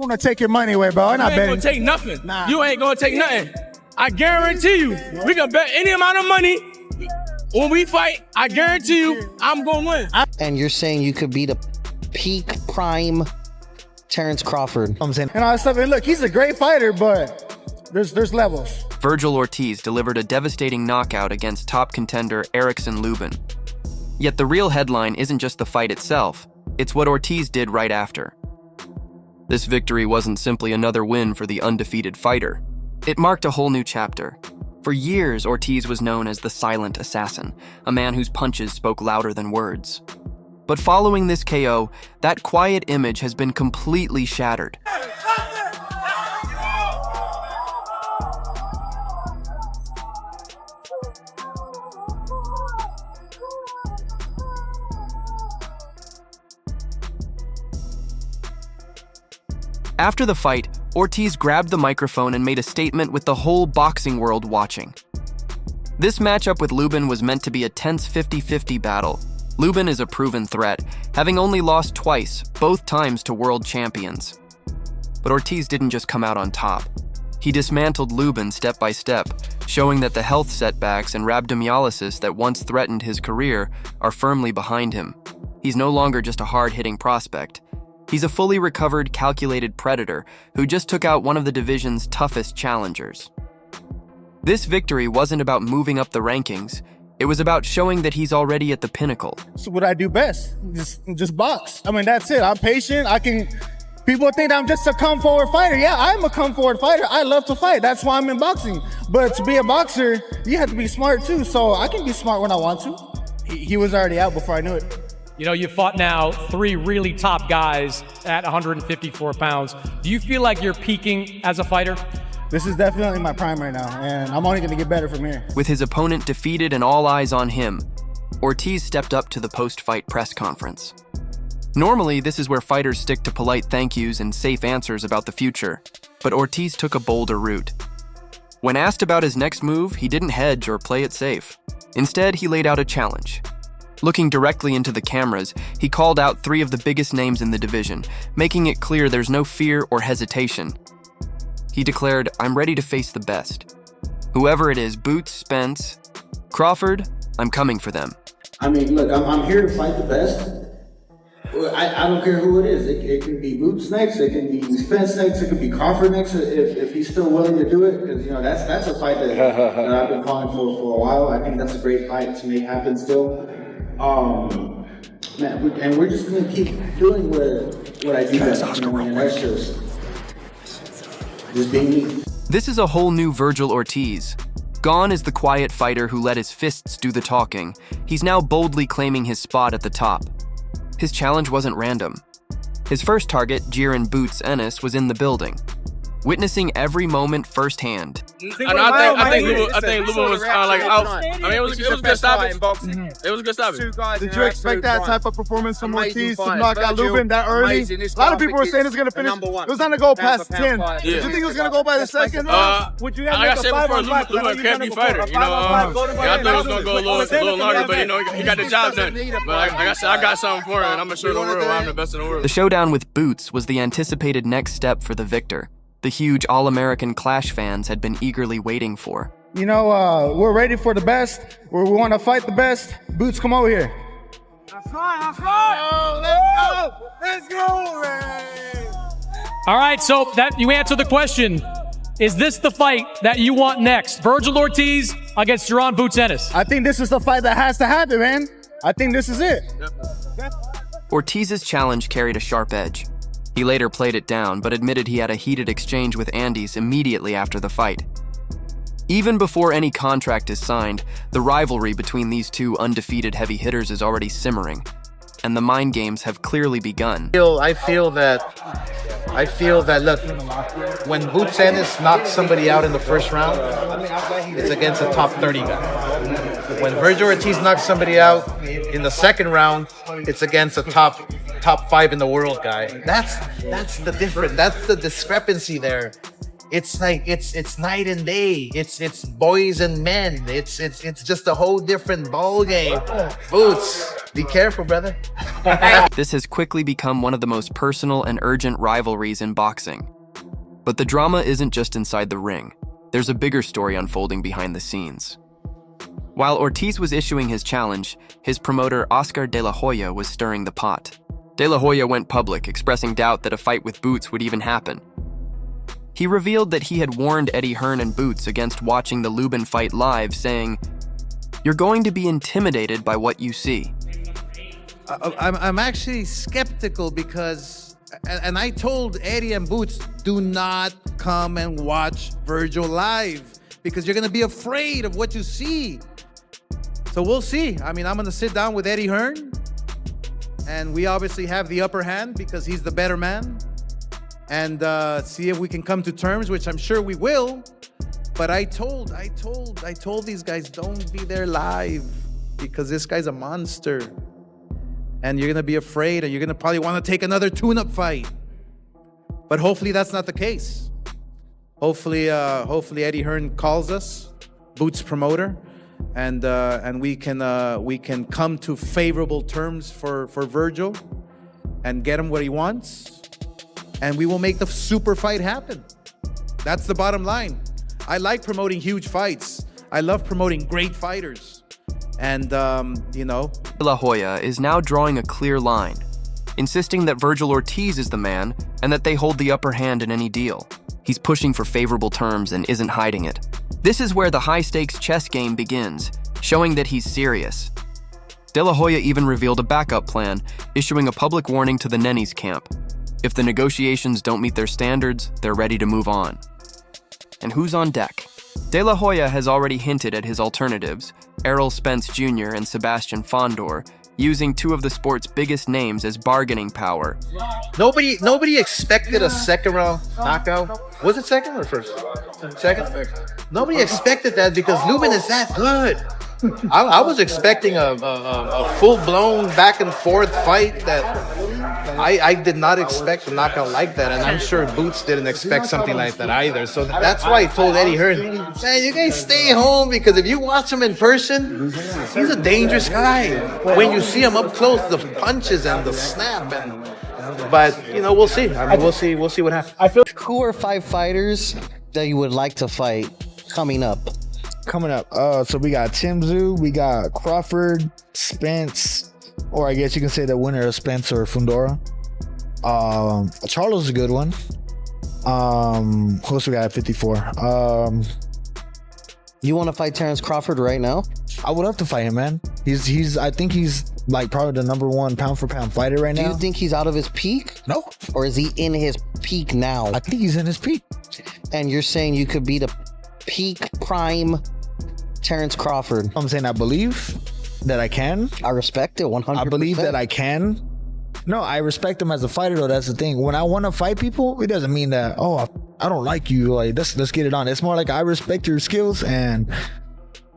I'm gonna take your money away, bro. I'm not betting. You ain't gonna take nothing. Nah. You ain't gonna take nothing. I guarantee you, we can bet any amount of money. When we fight, I guarantee you, I'm gonna win. And you're saying you could beat a peak prime Terence Crawford. I'm saying, and all that stuff. And look, he's a great fighter, but there's levels. Vergil Ortiz delivered a devastating knockout against top contender Erickson Lubin. Yet the real headline isn't just the fight itself, it's what Ortiz did right after. This victory wasn't simply another win for the undefeated fighter. It marked a whole new chapter. For years, Ortiz was known as the silent assassin, a man whose punches spoke louder than words. But following this KO, that quiet image has been completely shattered. After the fight, Ortiz grabbed the microphone and made a statement with the whole boxing world watching. This matchup with Lubin was meant to be a tense 50-50 battle. Lubin is a proven threat, having only lost twice, both times to world champions. But Ortiz didn't just come out on top. He dismantled Lubin step by step, showing that the health setbacks and rhabdomyolysis that once threatened his career are firmly behind him. He's no longer just a hard-hitting prospect. He's a fully recovered, calculated predator who just took out one of the division's toughest challengers. This victory wasn't about moving up the rankings. It was about showing that he's already at the pinnacle. So what I do best, just box. I mean, that's it. I'm patient. People think I'm just a come forward fighter. Yeah, I'm a come forward fighter. I love to fight. That's why I'm in boxing. But to be a boxer, you have to be smart too. So I can be smart when I want to. He was already out before I knew it. You know, you fought now 3 really top guys at 154 pounds. Do you feel like you're peaking as a fighter? This is definitely my prime right now, and I'm only gonna get better from here. With his opponent defeated and all eyes on him, Ortiz stepped up to the post-fight press conference. Normally, this is where fighters stick to polite thank yous and safe answers about the future, but Ortiz took a bolder route. When asked about his next move, he didn't hedge or play it safe. Instead, he laid out a challenge. Looking directly into the cameras, he called out 3 of the biggest names in the division, making it clear there's no fear or hesitation. He declared, "I'm ready to face the best. Whoever it is, Boots, Spence, Crawford, I'm coming for them." I mean, look, I'm here to fight the best. I don't care who it is. It can be Boots next, it can be Spence next, it could be Crawford next, if he's still willing to do it. Because, you know, that's a fight that I've been calling for a while. I think that's a great fight to make happen still. Man, and we're just gonna keep doing what I do best. And that's just being me. This is a whole new Vergil Ortiz. Gone is the quiet fighter who let his fists do the talking. He's now boldly claiming his spot at the top. His challenge wasn't random. His first target, Jaron Boots Ennis, was in the building, witnessing every moment firsthand. I think Lubin was like out. I mean, it was good stoppage. It was good stoppage. Did you expect that type of performance from Ortiz to knock out Lubin that early? A lot of people were saying it's going to finish. It was going to go past 10. Did you think it was going to go by the second round? Would you have like I said before, Lubin can't be fighter. You know, I thought it was going to go a little longer, but you know, he got the job done. But like I said, I got something for him, and I'm gonna show the world I'm the best in the world. The showdown with Boots was the anticipated next step for the victor. The huge All-American Clash fans had been eagerly waiting for. You know, we're ready for the best. We want to fight the best. Boots, come over here. That's right. Let's go, man. All right, so that you answered the question. Is this the fight that you want next? Vergil Ortiz against Jaron Boots Ennis. I think this is the fight that has to happen, man. I think this is it. Ortiz's challenge carried a sharp edge. He later played it down, but admitted he had a heated exchange with Andes immediately after the fight. Even before any contract is signed, the rivalry between these two undefeated heavy hitters is already simmering, and the mind games have clearly begun. I feel that, look, when Boots Ennis knocks somebody out in the first round, it's against a top 30 guy. When Vergil Ortiz knocks somebody out in the second round, it's against a top 5 in the world guy. That's the difference. That's the discrepancy there. it's like it's night and day. It's boys and men. It's just a whole different ball game. Boots, be careful, brother. This has quickly become one of the most personal and urgent rivalries in boxing. But the drama isn't just inside the ring. There's a bigger story unfolding behind the scenes. While Ortiz was issuing his challenge, his promoter Oscar De La Hoya was stirring the pot. De La Hoya went public, expressing doubt that a fight with Boots would even happen. He revealed that he had warned Eddie Hearn and Boots against watching the Lubin fight live, saying, "You're going to be intimidated by what you see." I'm actually skeptical because, and I told Eddie and Boots, do not come and watch Vergil live because you're going to be afraid of what you see. So we'll see. I mean, I'm going to sit down with Eddie Hearn, and we obviously have the upper hand because he's the better man, and see if we can come to terms, which I'm sure we will. But I told these guys, don't be there live because this guy's a monster. And you're going to be afraid, and you're going to probably want to take another tune-up fight. But hopefully that's not the case. Hopefully Eddie Hearn calls us, Boots promoter, and we can come to favorable terms for Vergil and get him what he wants, and we will make the super fight happen. That's the bottom line. I like promoting huge fights. I love promoting great fighters. And, you know. De La Hoya is now drawing a clear line, insisting that Vergil Ortiz is the man and that they hold the upper hand in any deal. He's pushing for favorable terms and isn't hiding it. This is where the high-stakes chess game begins, showing that he's serious. De La Hoya even revealed a backup plan, issuing a public warning to the Ennis camp. If the negotiations don't meet their standards, they're ready to move on. And who's on deck? De La Hoya has already hinted at his alternatives, Errol Spence Jr. and Sebastian Fondor, using two of the sport's biggest names as bargaining power. Nobody expected a second round knockout. Was it second or first? Second? Nobody expected that because Lubin is that good. I was expecting a full-blown back-and-forth fight that I did not expect a knockout like that, and I'm sure Boots didn't expect something like that either. So that's why I told Eddie Hearn, man, you guys stay home because if you watch him in person, he's a dangerous guy. When you see him up close, the punches and the snap, but you know, we'll see. I mean, we'll see what happens. Who are 5 fighters that you would like to fight coming up? So we got Tim Tszyu, we got Crawford, Spence, or I guess you can say the winner of Spence or Fundora. Charlo's is a good one. Who else we got at 54? You want to fight Terence Crawford right now? I would love to fight him, man. I think he's like probably the #1 pound for pound fighter right now. Do you think he's out of his peak? No. Or is he in his peak now? I think he's in his peak. And you're saying you could beat a peak prime Terence Crawford? I'm saying I believe that I can. I respect it 100%. I believe that I can. No, I respect him as a fighter, though. That's the thing. When I want to fight people, it doesn't mean that, oh, I don't like you. Like, let's get it on. It's more like I respect your skills, and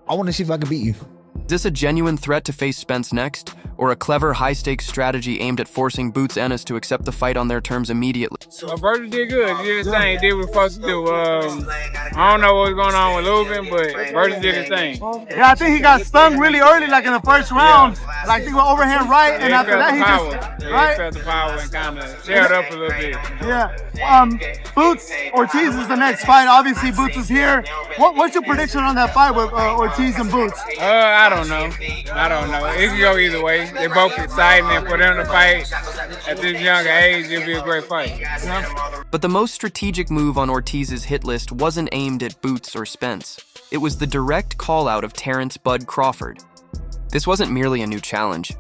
I want to see if I can beat you. Is this a genuine threat to face Spence next, or a clever high-stakes strategy aimed at forcing Boots Ennis to accept the fight on their terms immediately? Vergil did good. He did his thing. He did what he was supposed to do. I don't know what's going on with Lubin, but Vergil did his thing. Yeah, I think he got stung really early, like in the first round. Like, I think he went overhand right, and after that, he felt the power and kind of teared up a little bit. Yeah. Boots, Ortiz is the next fight. Obviously, Boots is here. What's your prediction on that fight with Ortiz and Boots? I don't know. It can go either way. They're both exciting, and for them to fight at this younger age, it'll be a great fight. But the most strategic move on Ortiz's hit list wasn't aimed at Boots or Spence. It was the direct call-out of Terence "Bud" Crawford. This wasn't merely a new challenge.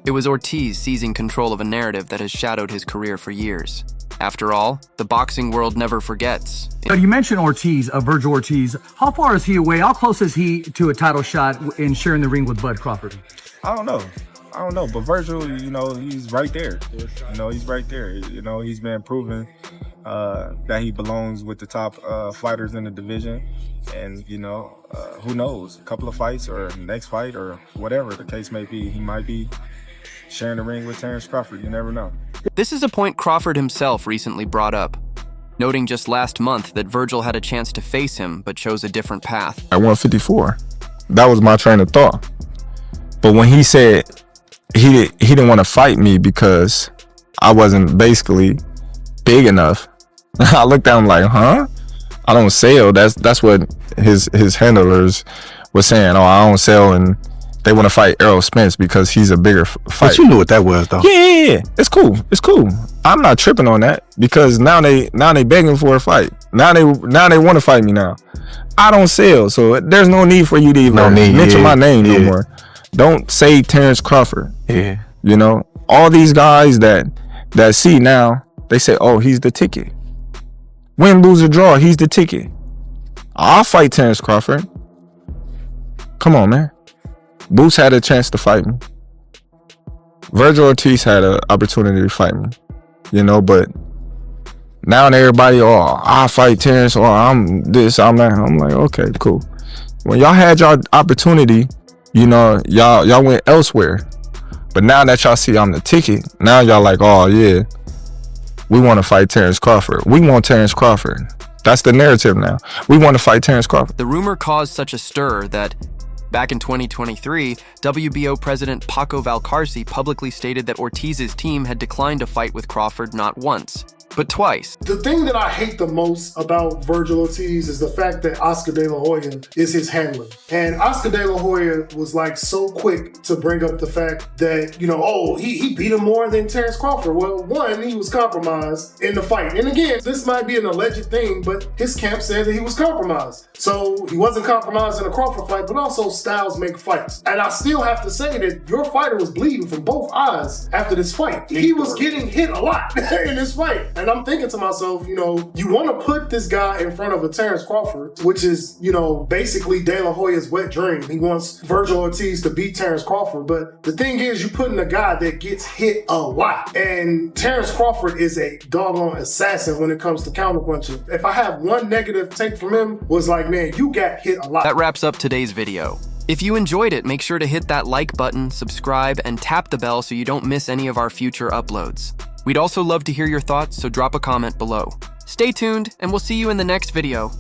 It was Ortiz seizing control of a narrative that has shadowed his career for years. After all, the boxing world never forgets. But you mentioned Ortiz, Vergil Ortiz. How far is he away? How close is he to a title shot in sharing the ring with Bud Crawford? I don't know, but Vergil, you know, he's right there. You know, he's right there. You know, he's been proven that he belongs with the top fighters in the division. And, you know, who knows, a couple of fights or next fight or whatever the case may be, he might be sharing the ring with Terence Crawford. You never know. This is a point Crawford himself recently brought up. noting just last month that Vergil had a chance to face him but chose a different path. At 154, that was my train of thought. But when he said he didn't want to fight me because I wasn't basically big enough, I looked at him like, huh? I don't sell. That's what his handlers were saying. Oh, I don't sell, and they want to fight Errol Spence because he's a bigger fight. But you knew what that was, though. Yeah. It's cool. I'm not tripping on that because now they begging for a fight. Now they want to fight me now. I don't sell, so there's no need for you to even mention my name no more. Don't say Terence Crawford. Yeah. You know, all these guys that see now, they say, oh, he's the ticket. Win, lose, or draw, he's the ticket. I'll fight Terence Crawford. Come on, man. Boots had a chance to fight me. Vergil Ortiz had an opportunity to fight me. You know, but now everybody, oh, I'll fight Terence, or I'm this, I'm that. I'm like, okay, cool. When y'all had y'all opportunity, you know, y'all went elsewhere. But now that y'all see I'm the ticket, now y'all like, oh yeah, we want to fight Terence Crawford. We want Terence Crawford. That's the narrative now. We want to fight Terence Crawford. The rumor caused such a stir that back in 2023, WBO president Paco Valcarce publicly stated that Ortiz's team had declined a fight with Crawford not once, but twice. The thing that I hate the most about Vergil Ortiz is the fact that Oscar De La Hoya is his handler. And Oscar De La Hoya was like so quick to bring up the fact that, you know, oh, he beat him more than Terence Crawford. Well, one, he was compromised in the fight. And again, this might be an alleged thing, but his camp said that he was compromised. So he wasn't compromised in a Crawford fight, but also styles make fights. And I still have to say that your fighter was bleeding from both eyes after this fight. He was getting hit a lot in this fight. And I'm thinking to myself, you know, you want to put this guy in front of a Terence Crawford, which is, you know, basically De La Hoya's wet dream. He wants Vergil Ortiz to beat Terence Crawford. But the thing is, you're putting a guy that gets hit a lot. And Terence Crawford is a doggone assassin when it comes to counterpunching. If I have one negative take from him, was like, man, you got hit a lot. That wraps up today's video. If you enjoyed it, make sure to hit that like button, subscribe, and tap the bell so you don't miss any of our future uploads. We'd also love to hear your thoughts, so drop a comment below. Stay tuned, and we'll see you in the next video.